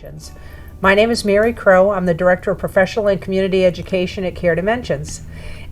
Dimensions. My name is Mary Crow. I'm the Director of Professional and Community Education at Care Dimensions.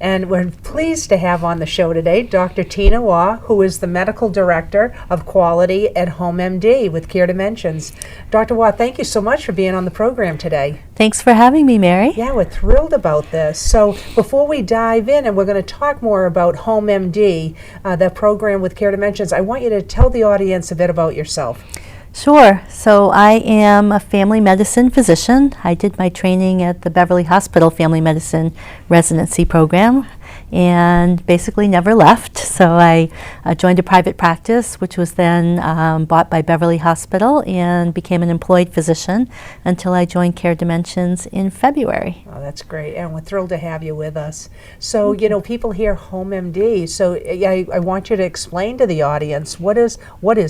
And we're pleased to have on the show today Dr. Tina Waugh, who is the Medical Director of Quality at Home MD with Care Dimensions. Dr. Waugh, thank you so much for being on the program today. Thanks for having me, Mary. Yeah, we're thrilled about this. So before we dive in, and we're going to talk more about Home MD, the program with Care Dimensions, I want you to tell the audience a bit about yourself. Sure. So I am a family medicine physician. I did my training at the Beverly Hospital Family Medicine Residency Program and basically never left. So I joined a private practice, which was then bought by Beverly Hospital, and became an employed physician until I joined Care Dimensions in February. Oh, that's great. And we're thrilled to have you with us. So, you know, people hear Home MD. So I want you to explain to the audience, what is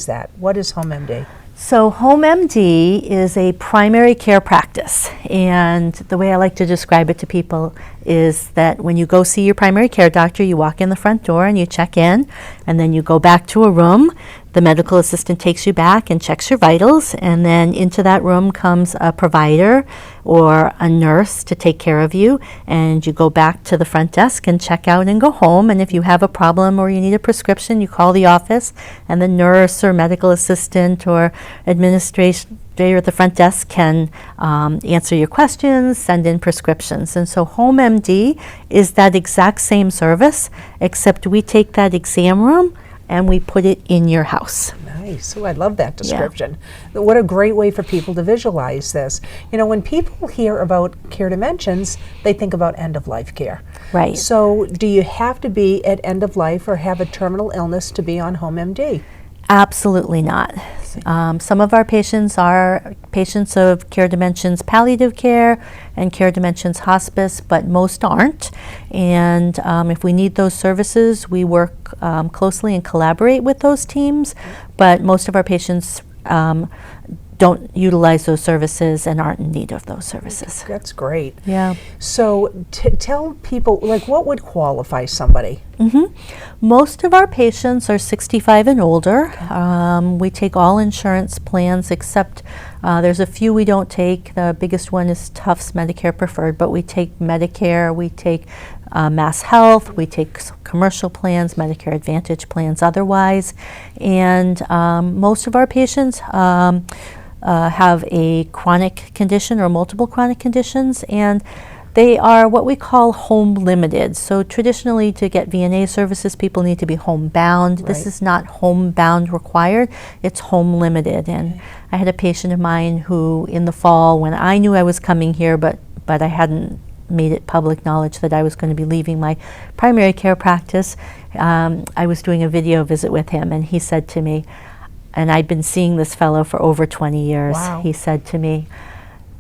that? What is Home MD? So Home MD is a primary care practice, and the way I like to describe it to people is that when you go see your primary care doctor, you walk in the front door and you check in, and then you go back to a room. The medical assistant takes you back and checks your vitals, and then into that room comes a provider or a nurse to take care of you, and you go back to the front desk and check out and go home. And if you have a problem or you need a prescription, you call the office, and the nurse or medical assistant or administrator at the front desk can answer your questions, send in prescriptions. And so Home MD is that exact same service, except we take that exam room and we put it in your house. Nice. Oh, I love that description. Yeah. What a great way for people to visualize this. You know, when people hear about Care Dimensions, they think about end-of-life care. Right. So do you have to be at end of life or have a terminal illness to be on Home MD? Absolutely not. Some of our patients are patients of Care Dimensions Palliative Care and Care Dimensions Hospice, but most aren't. And if we need those services, we work closely and collaborate with those teams, but most of our patients don't utilize those services and aren't in need of those services. That's great. Yeah. So tell people, like, what would qualify somebody? Mm-hmm. Most of our patients are 65 and older. We take all insurance plans except there's a few we don't take. The biggest one is Tufts Medicare Preferred, but we take Medicare, we take Mass Health, we take commercial plans, Medicare Advantage plans otherwise. And most of our patients have a chronic condition or multiple chronic conditions, and they are what we call home limited. So traditionally, to get VNA services, people need to be homebound. Right. This is not homebound required, it's home limited. And I had a patient of mine who in the fall, when I knew I was coming here, but I hadn't made it public knowledge that I was going to be leaving my primary care practice, I was doing a video visit with him, and he said to me, and I'd been seeing this fellow for over 20 years. Wow. He said to me,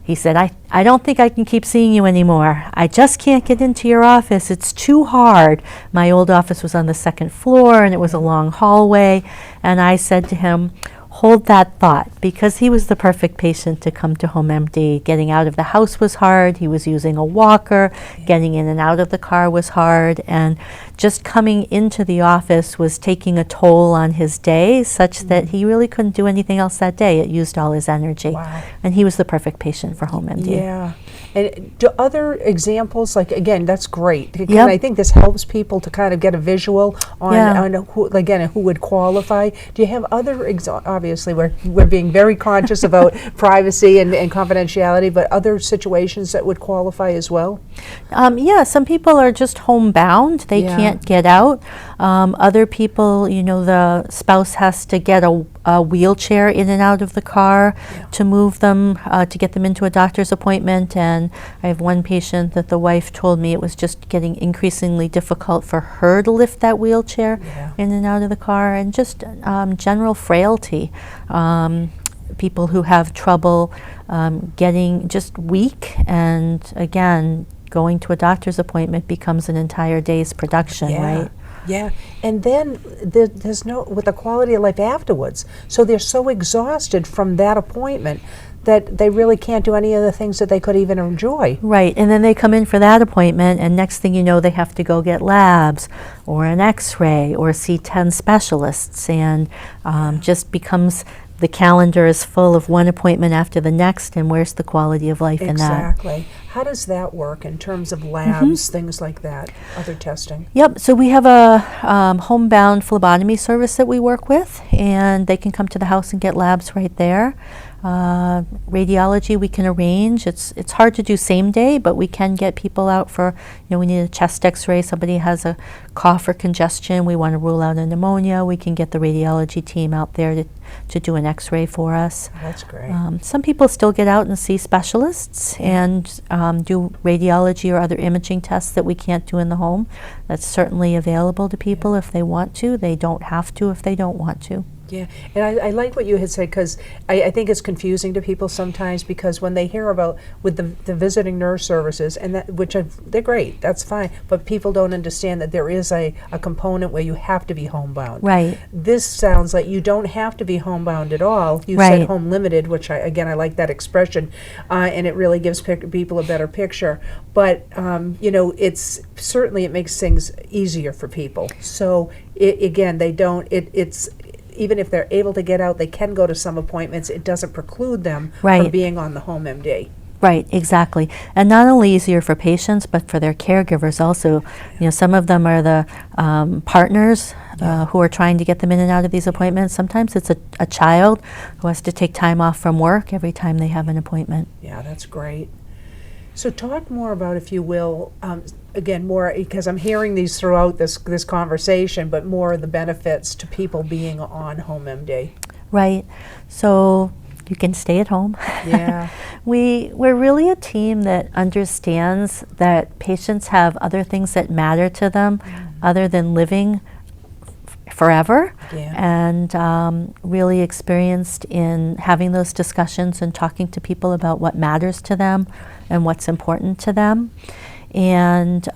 I don't think I can keep seeing you anymore. I just can't get into your office. It's too hard. My old office was on the second floor, and it was a long hallway. And I said to him, hold that thought, because he was the perfect patient to come to Home MD. Getting out of the house was hard. He was using a walker. Getting in and out of the car was hard. And just coming into the office was taking a toll on his day, such that he really couldn't do anything else that day. It used all his energy. Wow. And he was the perfect patient for Home MD. Yeah. And do other examples, like, again, that's great. Yep. I think this helps people to kind of get a visual on who, again, who would qualify. Do you have other, obviously we're being very conscious about privacy and confidentiality, but other situations that would qualify as well? Yeah, some people are just homebound. They can't get out. Other people, you know, the spouse has to get a wheelchair in and out of the car to move them, to get them into a doctor's appointment. And I have one patient that the wife told me it was just getting increasingly difficult for her to lift that wheelchair in and out of the car, and just general frailty. People who have trouble getting just weak, and again, going to a doctor's appointment becomes an entire day's production, right? Yeah, and then there's no, with the quality of life afterwards. So they're so exhausted from that appointment that they really can't do any of the things that they could even enjoy. Right, and then they come in for that appointment, and next thing you know, they have to go get labs or an x-ray or see 10 specialists, and just becomes the calendar is full of one appointment after the next, and where's the quality of life in that? Exactly. How does that work in terms of labs, things like that, other testing? Yep, so we have a homebound phlebotomy service that we work with, and they can come to the house and get labs right there. Radiology we can arrange. It's hard to do same day, but we can get people out for, we need a chest x-ray, somebody has a cough or congestion, we want to rule out a pneumonia, we can get the radiology team out there to do an x-ray for us. That's great. Some people still get out and see specialists and do radiology or other imaging tests that we can't do in the home. That's certainly available to people if they want to. They don't have to if they don't want to. Yeah, and I like what you had said, because I think it's confusing to people sometimes, because when they hear about with the visiting nurse services, and that, they're great, that's fine, but people don't understand that there is a component where you have to be homebound. Right. This sounds like you don't have to be homebound at all. You said home limited, which I like that expression, and it really gives people a better picture. But it's certainly, it makes things easier for people. So it's even if they're able to get out, they can go to some appointments. It doesn't preclude them from being on the home MD. Right, exactly. And not only easier for patients, but for their caregivers also. Some of them are the partners who are trying to get them in and out of these appointments. Sometimes it's a child who has to take time off from work every time they have an appointment. Yeah, that's great. So talk more about, if you will, again, more, because I'm hearing these throughout this conversation, but more of the benefits to people being on home MD. Right. So you can stay at home. Yeah. We're really a team that understands that patients have other things that matter to them other than living forever, and really experienced in having those discussions and talking to people about what matters to them and what's important to them, and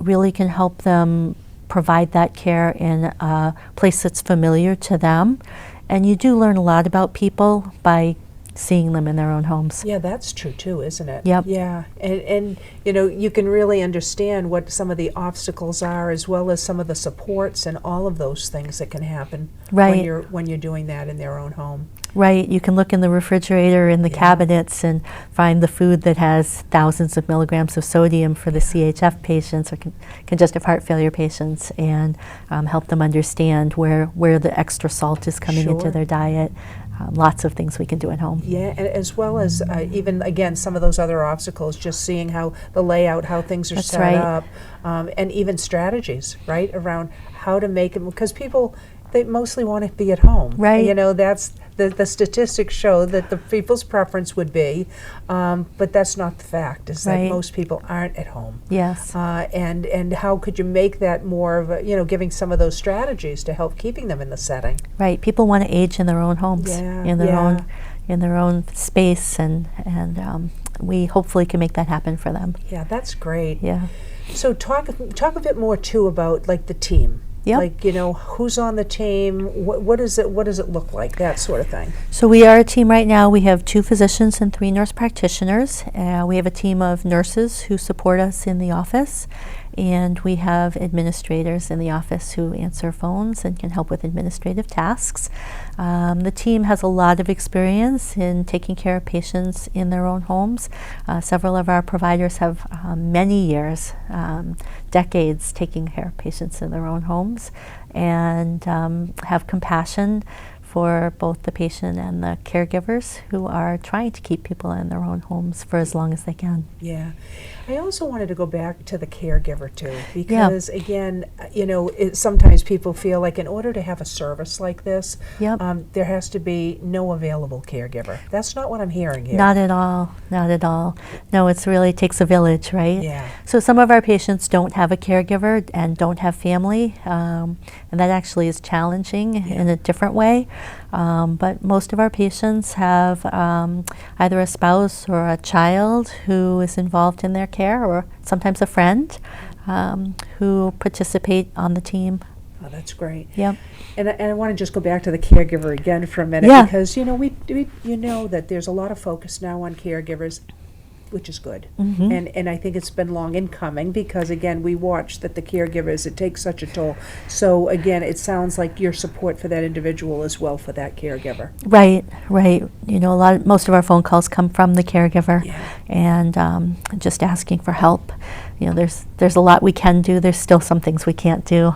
really can help them provide that care in a place that's familiar to them. And you do learn a lot about people by seeing them in their own homes. Yeah, that's true too, isn't it? Yep. Yeah, and you can really understand what some of the obstacles are, as well as some of the supports and all of those things that can happen when you're doing that in their own home. Right, you can look in the refrigerator, in the cabinets, and find the food that has thousands of milligrams of sodium for the CHF patients or congestive heart failure patients, and help them understand where the extra salt is coming into their diet. Lots of things we can do at home. Yeah, and as well as even, again, some of those other obstacles, just seeing how the layout, how things are set up, and even strategies, right, around how to make them, because people, they mostly want to be at home. Right. That's the statistics show that the people's preference would be, but that's not the fact, is that most people aren't at home. Yes. And how could you make that more of a, giving some of those strategies to help keeping them in the setting. Right. People want to age in their own homes, in their own space, and we hopefully can make that happen for them. Yeah, that's great. Yeah. So talk a bit more too about like the team. Yep. Like, who's on the team, what does it look like, that sort of thing. So we are a team right now. We have 2 physicians and 3 nurse practitioners. We have a team of nurses who support us in the office, and we have administrators in the office who answer phones and can help with administrative tasks. The team has a lot of experience in taking care of patients in their own homes. Several of our providers have many years, decades, taking care of patients in their own homes, and have compassion for both the patient and the caregivers who are trying to keep people in their own homes for as long as they can. Yeah. I also wanted to go back to the caregiver too, because again, sometimes people feel like in order to have a service like this, there has to be no available caregiver. That's not what I'm hearing here. Not at all, not at all. No, it's really takes a village, right? Yeah. So some of our patients don't have a caregiver and don't have family, and that actually is challenging in a different way. But most of our patients have either a spouse or a child who is involved in their care, or sometimes a friend who participate on the team. Oh, that's great. Yep. And I want to just go back to the caregiver again for a minute, because we that there's a lot of focus now on caregivers. which is good. And I think it's been long in coming because, again, we watch that the caregivers, it takes such a toll. So, again, it sounds like your support for that individual as well for that caregiver. Right, right. You know, most of our phone calls come from the caregiver, and just asking for help. You know, there's a lot we can do. There's still some things we can't do.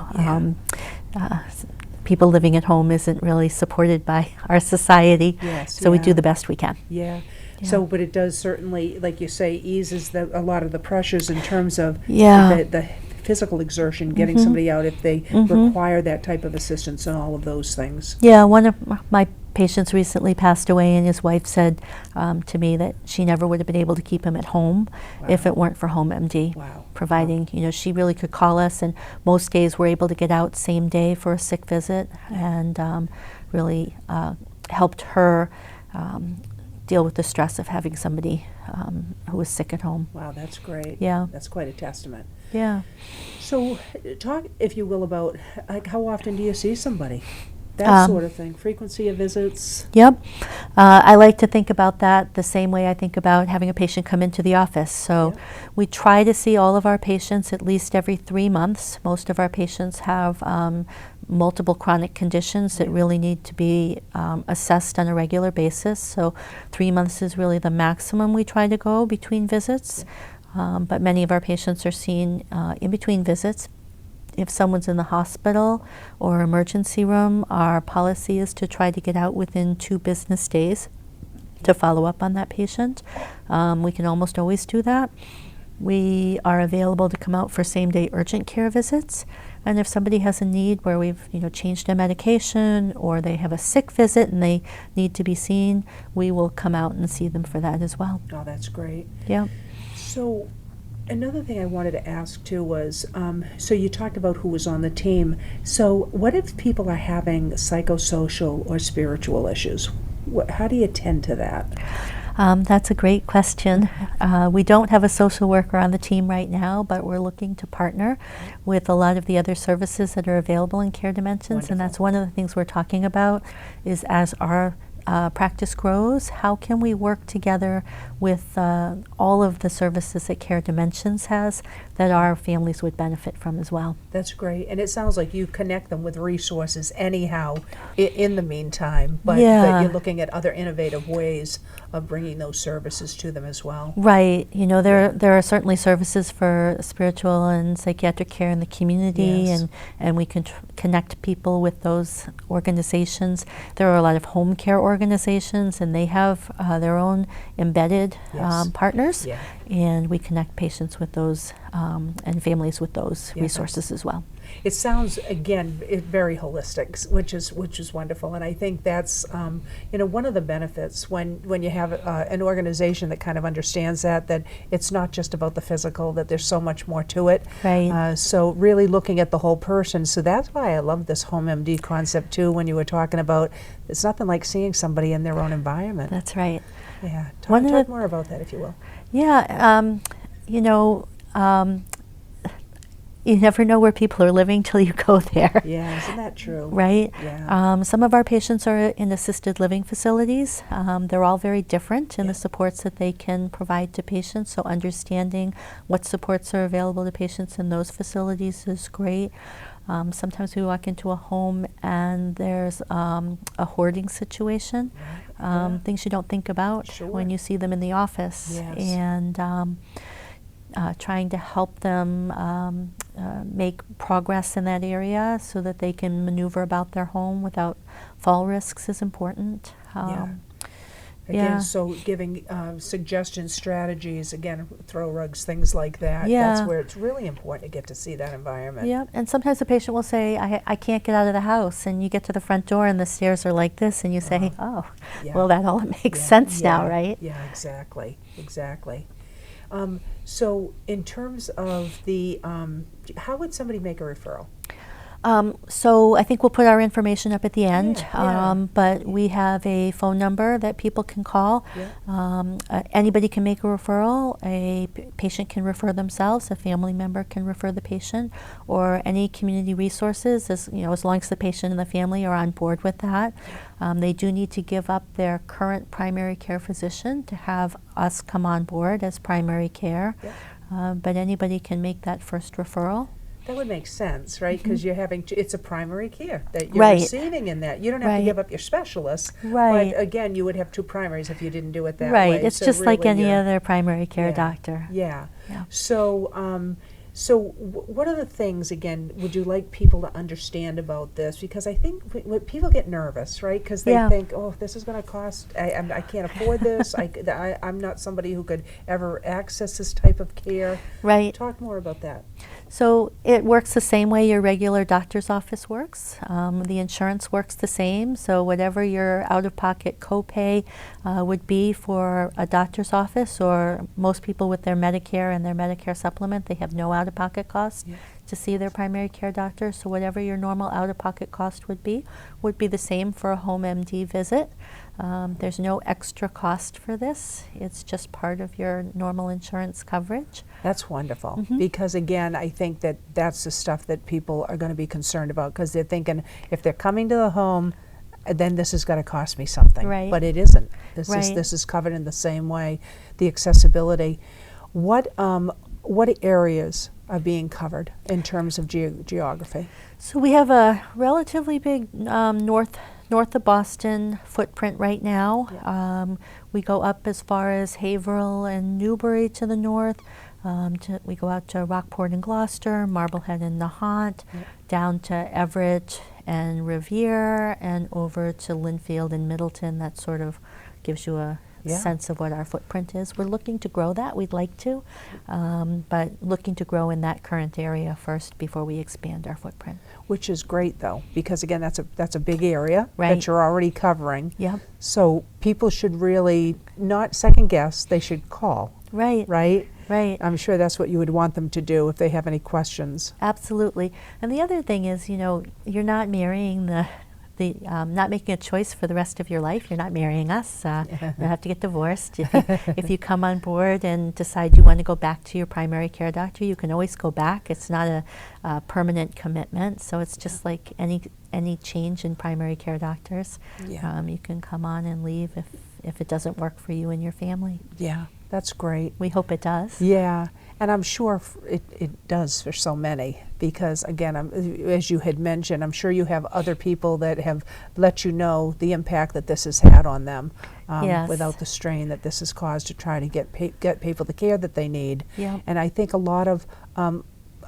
People living at home isn't really supported by our society, so we do the best we can. Yeah. So, but it does certainly, like you say, eases a lot of the pressures in terms of the physical exertion, getting somebody out if they require that type of assistance and all of those things. Yeah, one of my patients recently passed away, and his wife said to me that she never would have been able to keep him at home if it weren't for Home MD. Providing, you know, she really could call us, and most days we're able to get out same day for a sick visit, and really helped her deal with the stress of having somebody who was sick at home. Wow, that's great. Yeah. That's quite a testament. Yeah. So talk, if you will, about like how often do you see somebody? That sort of thing, frequency of visits. Yep. I like to think about that the same way I think about having a patient come into the office. So we try to see all of our patients at least every 3 months. Most of our patients have multiple chronic conditions that really need to be assessed on a regular basis. So 3 months is really the maximum we try to go between visits. But many of our patients are seen in between visits. If someone's in the hospital or emergency room, our policy is to try to get out within 2 business days to follow up on that patient. We can almost always do that. We are available to come out for same-day urgent care visits. And if somebody has a need where we've changed their medication or they have a sick visit and they need to be seen, we will come out and see them for that as well. Oh, that's great. Yeah. So another thing I wanted to ask too was, so you talked about who was on the team. So what if people are having psychosocial or spiritual issues? How do you tend to that? That's a great question. We don't have a social worker on the team right now, but we're looking to partner with a lot of the other services that are available in Care Dimensions. And that's one of the things we're talking about is as our practice grows, how can we work together with all of the services that Care Dimensions has that our families would benefit from as well. That's great. And it sounds like you connect them with resources anyhow in the meantime, but that you're looking at other innovative ways of bringing those services to them as well. Right. You know, there are certainly services for spiritual and psychiatric care in the community, and we can connect people with those organizations. There are a lot of home care organizations, and they have their own embedded partners, and we connect patients with those and families with those resources as well. It sounds, again, very holistic, which is wonderful, and I think that's one of the benefits when you have an organization that kind of understands that it's not just about the physical, that there's so much more to it. Right. So really looking at the whole person. So that's why I love this Home MD concept too. When you were talking about, it's nothing like seeing somebody in their own environment. That's right. Yeah. Talk more about that, if you will. Yeah. You never know where people are living till you go there. Yeah, isn't that true? Right? Yeah. Some of our patients are in assisted living facilities. They're all very different in the supports that they can provide to patients, so understanding what supports are available to patients in those facilities is great. Sometimes we walk into a home and there's a hoarding situation, things you don't think about when you see them in the office. And trying to help them make progress in that area so that they can maneuver about their home without fall risks is important. Again, so giving suggestions, strategies, again, throw rugs, things like that. That's where it's really important to get to see that environment. Yeah, and sometimes the patient will say, I can't get out of the house, and you get to the front door and the stairs are like this, and you say, well, that all makes sense now, right? Yeah, exactly. So in terms of the, how would somebody make a referral? So I think we'll put our information up at the end, Yeah. but we have a phone number that people can call. Yeah. Anybody can make a referral. A patient can refer themselves. A family member can refer the patient, or any community resources. As long as the patient and the family are on board with that, they do need to give up their current primary care physician to have us come on board as primary care. Yeah. But anybody can make that first referral. That would make sense, right? Because you're having it's a primary care that you're Right. receiving in that. You don't have to give up your specialist. Right. But again, you would have two primaries if you didn't do it that Right. way. It's So just like really any you're- other primary care Yeah. doctor. Yeah. Yeah. So what are the things, again, would you like people to understand about this? Because I think when people get nervous, right? Because they Yeah. think, oh, this is going to cost, I can't afford this. I'm not somebody who could ever access this type of care. Right. Talk more about that. So it works the same way your regular doctor's office works. The insurance works the same. So whatever your out-of-pocket copay would be for a doctor's office, or most people with their Medicare and their Medicare supplement, they have no out-of-pocket cost to see their primary care doctor. So whatever your normal out-of-pocket cost would be the same for a home MD visit. There's no extra cost for this. It's just part of your normal insurance coverage. That's wonderful, because again, I think that that's the stuff that people are going to be concerned about, because they're thinking if they're coming to the home, then this is going to cost me something. Right. But it isn't. Right. This is covered in the same way. The accessibility. What areas are being covered in terms of geography? So we have a relatively big north of Boston footprint right now. Yeah. We go up as far as Haverhill and Newbury to the north. We go out to Rockport and Gloucester, Marblehead and Nahant, down to Everett and Revere, and over to Linfield and Middleton. That sort of gives you a sense of what our footprint is. We're looking to grow that. We'd like to, but looking to grow in that current area first before we expand our footprint. Which is great, though, because again, that's a big area Right. that you're already covering. Yep. So people should really not second guess. They should call. Right. Right. Right. I'm sure that's what you would want them to do if they have any questions. Absolutely. And the other thing is, you're not marrying not making a choice for the rest of your life. You're not marrying us. You don't have to get divorced. If you come on board and decide you want to go back to your primary care doctor, you can always go back. It's not a permanent commitment. So it's just like any change in primary care doctors. Yeah. You can come on and leave if it doesn't work for you and your family. Yeah, that's great. We hope it does. Yeah, and I'm sure it does for so many, because again, as you had mentioned, I'm sure you have other people that have let you know the impact that this has had on them, Yes. without the strain that this has caused to try to get people the care that they need. Yeah. And I think a lot of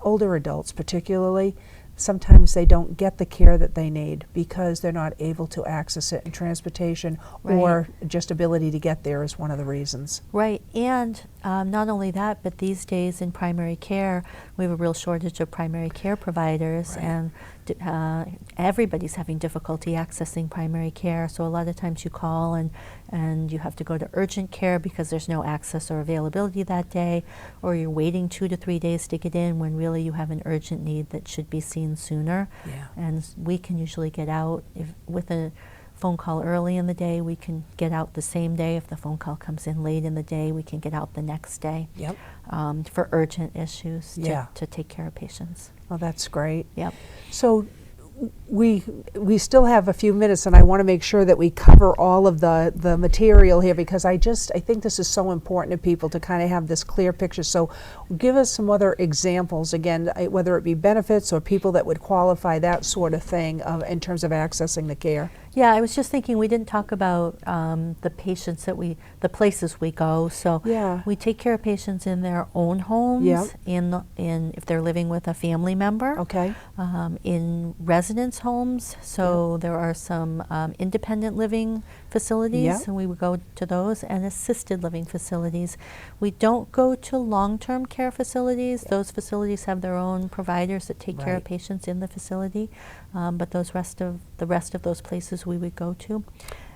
older adults particularly, sometimes they don't get the care that they need because they're not able to access it in transportation, or just ability to get there is one of the reasons. Right, and not only that, but these days in primary care, we have a real shortage of primary care providers, and everybody's having difficulty accessing primary care. So a lot of times you call and you have to go to urgent care because there's no access or availability that day, or you're waiting 2 to 3 days to get in when really you have an urgent need that should be seen sooner. Yeah. And we can usually get out with a phone call early in the day. We can get out the same day. If the phone call comes in late in the day, we can get out the next day. Yep. For urgent issues to take care of patients. Well, that's great. Yep. So we still have a few minutes, and I want to make sure that we cover all of the material here, because I think this is so important to people to kind of have this clear picture. So give us some other examples, again, whether it be benefits or people that would qualify, that sort of thing, in terms of accessing the care. Yeah, I was just thinking we didn't talk about the patients the places we go. So we take care of patients in their own homes, in if they're living with a family member, in residence homes. So there are some independent living facilities, and we would go to those, and assisted living facilities. We don't go to long-term care facilities. Those facilities have their own providers that take care of patients in the facility, but the rest of those places we would go to.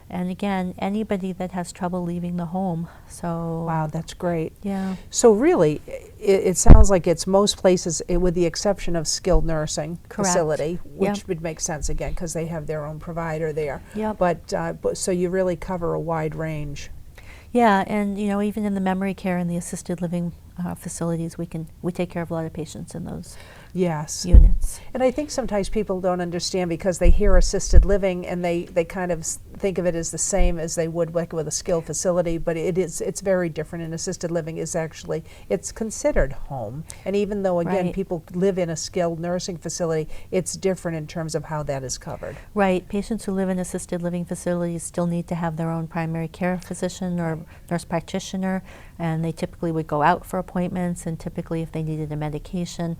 And again, anybody that has trouble leaving the home. So wow, that's great. Yeah. So really, it sounds like it's most places, with the exception of skilled nursing facility, which would make sense again because they have their own provider there. But so you really cover a wide range. Yeah, and even in the memory care and the assisted living facilities, we take care of a lot of patients in those units. And I think sometimes people don't understand because they hear assisted living and they kind of think of it as the same as they would like with a skilled facility, but it's very different. And assisted living is actually, it's considered home. And even though, again, people live in a skilled nursing facility, it's different in terms of how that is covered. Right. Patients who live in assisted living facilities still need to have their own primary care physician or nurse practitioner, and they typically would go out for appointments, and typically if they needed a medication,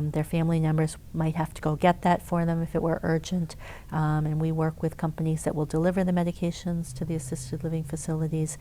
their family members might have to go get that for them if it were urgent. And we work with companies that will deliver the medications to the assisted living facilities.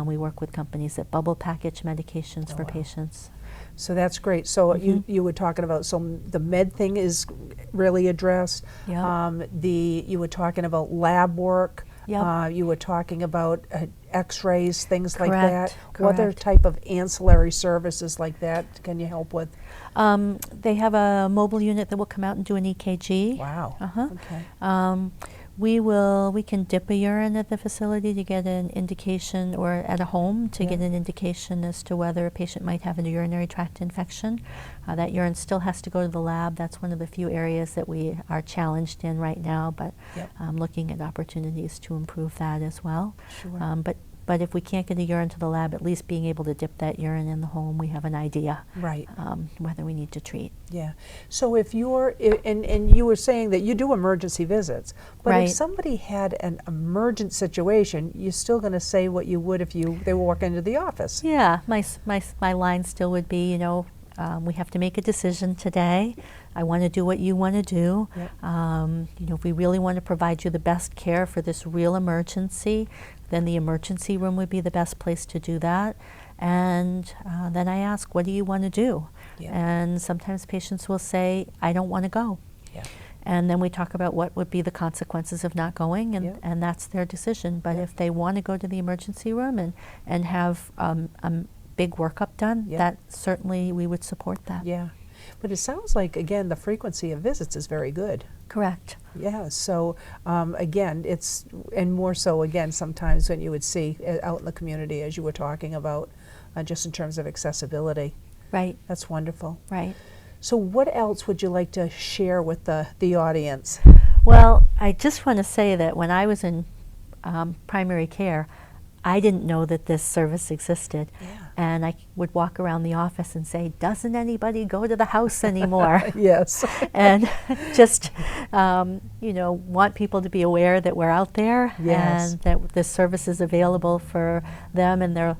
We work with companies that bubble package medications for patients. So that's great. So you were talking about, so the med thing is really addressed. You were talking about lab work. You were talking about x-rays, things like that. What other type of ancillary services like that can you help with? They have a mobile unit that will come out and do an EKG. Wow. Okay. We can dip a urine at the facility to get an indication, or at a home to get an indication as to whether a patient might have a urinary tract infection. That urine still has to go to the lab. That's one of the few areas that we are challenged in right now, but looking at opportunities to improve that as well. Sure. But if we can't get a urine to the lab, at least being able to dip that urine in the home, we have an idea whether we need to treat. Yeah. So if you're, and you were saying that you do emergency visits, but if somebody had an emergent situation, you're still going to say what you would if they were walking into the office. Yeah, my line still would be, we have to make a decision today. I want to do what you want to do. If we really want to provide you the best care for this real emergency, then the emergency room would be the best place to do that. And then I ask, what do you want to do? And sometimes patients will say, I don't want to go. And then we talk about what would be the consequences of not going, and that's their decision. But if they want to go to the emergency room and have a big workup done, that certainly we would support that. Yeah. But it sounds like, again, the frequency of visits is very good. Correct. Yeah, so again, and more so, again, sometimes when you would see out in the community, as you were talking about, just in terms of accessibility. Right. That's wonderful. Right. So what else would you like to share with the audience? Well, I just want to say that when I was in primary care, I didn't know that this service existed. And I would walk around the office and say, doesn't anybody go to the house anymore? Yes. And just, want people to be aware that we're out there and that this service is available for them and their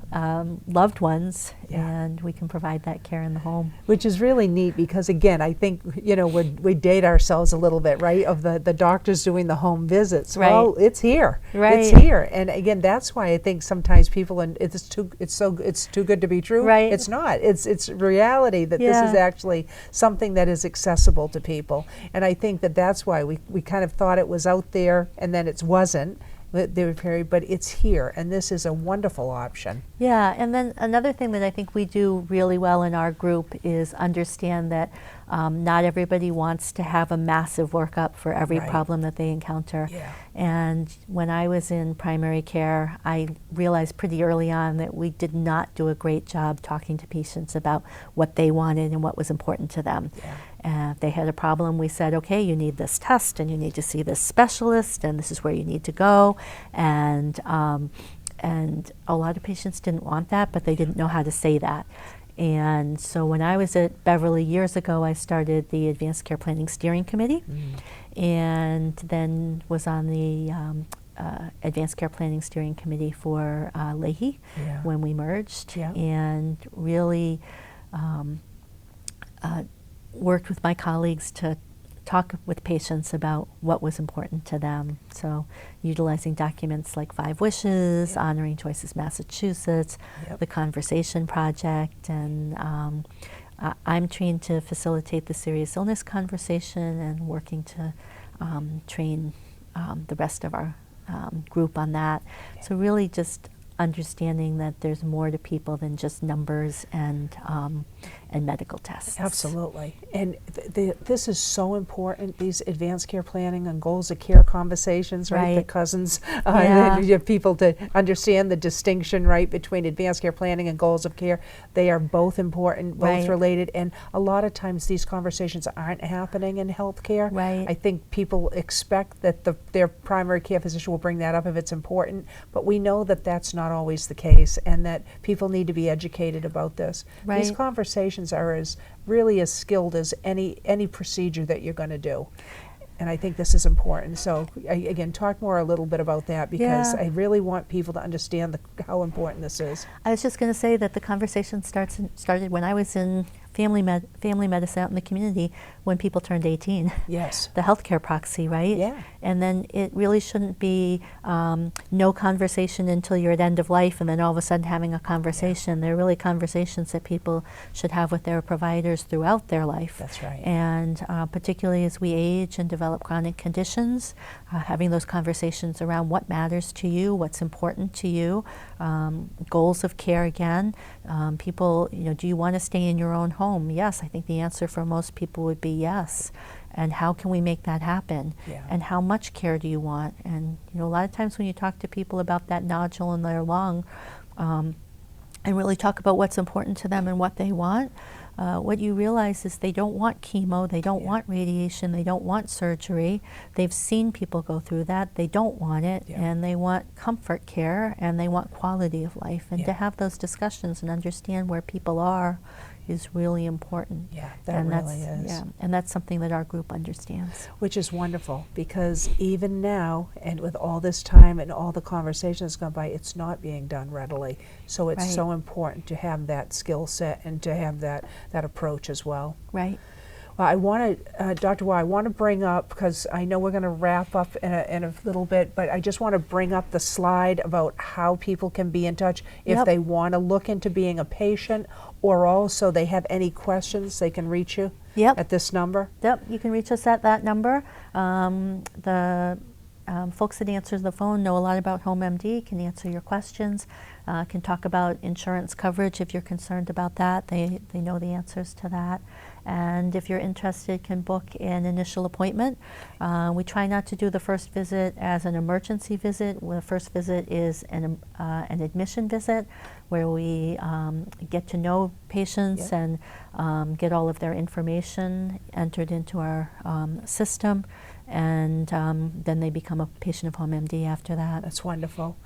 loved ones, and we can provide that care in the home. Which is really neat because, again, I think, we date ourselves a little bit, right, of the doctors doing the home visits. Well, it's here. It's here. And again, that's why I think sometimes people, and it's too good to be true. It's not. It's reality that this is actually something that is accessible to people. And I think that's why we kind of thought it was out there and then it wasn't. But it's here, and this is a wonderful option. Yeah, and then another thing that I think we do really well in our group is understand that not everybody wants to have a massive workup for every problem that they encounter. And when I was in primary care, I realized pretty early on that we did not do a great job talking to patients about what they wanted and what was important to them. If they had a problem, we said, okay, you need this test, and you need to see this specialist, and this is where you need to go. And a lot of patients didn't want that, but they didn't know how to say that. And so when I was at Beverly years ago, I started the Advanced Care Planning Steering Committee, and then was on the Advanced Care Planning Steering Committee for Leahy when we merged, and really worked with my colleagues to talk with patients about what was important to them. So utilizing documents like 5 Wishes, Honoring Choices Massachusetts, the Conversation Project, and I'm trained to facilitate the serious illness conversation and working to train the rest of our group on that. So really just understanding that there's more to people than just numbers and medical tests. Absolutely. And this is so important, these advanced care planning and goals of care conversations, right? The cousins, you have people to understand the distinction, right, between advanced care planning and goals of care. They are both important, both related, and a lot of times these conversations aren't happening in healthcare. I think people expect that their primary care physician will bring that up if it's important, but we know that that's not always the case, and that people need to be educated about this. These conversations are really as skilled as any procedure that you're going to do. And I think this is important. So again, talk more a little bit about that, because I really want people to understand how important this is. I was just going to say that the conversation started when I was in family medicine out in the community when people turned 18. Yes. The healthcare proxy, right? Yeah. And then it really shouldn't be no conversation until you're at end of life and then all of a sudden having a conversation. They're really conversations that people should have with their providers throughout their life. That's right. And particularly as we age and develop chronic conditions, having those conversations around what matters to you, what's important to you, goals of care again. People, do you want to stay in your own home? Yes, I think the answer for most people would be yes. And how can we make that happen? And how much care do you want? And a lot of times when you talk to people about that nodule in their lung, and really talk about what's important to them and what they want, what you realize is they don't want chemo, they don't want radiation, they don't want surgery. They've seen people go through that, they don't want it, and they want comfort care, and they want quality of life. And to have those discussions and understand where people are is really important. Yeah, that really is. Yeah, and that's something that our group understands. Which is wonderful, because even now, and with all this time and all the conversations gone by, it's not being done readily. So it's so important to have that skill set and to have that approach as well. Right. Well, I want to, Dr. Waugh, I want to bring up, because I know we're going to wrap up in a little bit, but I just want to bring up the slide about how people can be in touch if they want to look into being a patient, or also they have any questions, they can reach you at this number. You can reach us at that number. The folks that answer the phone know a lot about HomeMD, can answer your questions, can talk about insurance coverage if you're concerned about that. They know the answers to that. And if you're interested, can book an initial appointment. We try not to do the first visit as an emergency visit. The first visit is an admission visit, where we get to know patients and get all of their information entered into our system, and then they become a patient of HomeMD after that. That's wonderful.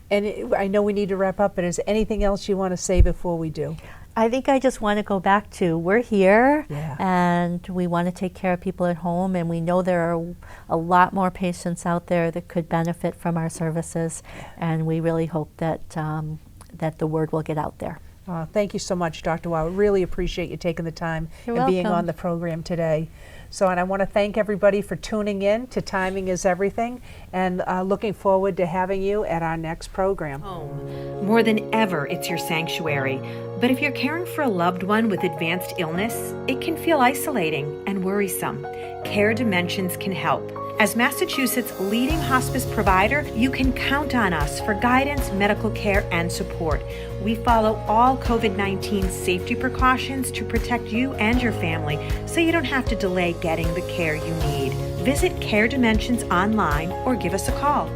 And I know we need to wrap up, but is there anything else you want to say before we do? I think I just want to go back to, we're here and we want to take care of people at home, and we know there are a lot more patients out there that could benefit from our services, and we really hope that that the word will get out there. Thank you so much, Dr. Waugh. I really appreciate you taking the time You're and being welcome. on the program today. And I want to thank everybody for tuning in to Timing is Everything, and looking forward to having you at our next program. Home. More than ever, it's your sanctuary. But if you're caring for a loved one with advanced illness, it can feel isolating and worrisome. Care Dimensions can help. As Massachusetts' leading hospice provider, you can count on us for guidance, medical care, and support. We follow all COVID-19 safety precautions to protect you and your family, so you don't have to delay getting the care you need. Visit Care Dimensions online or give us a call.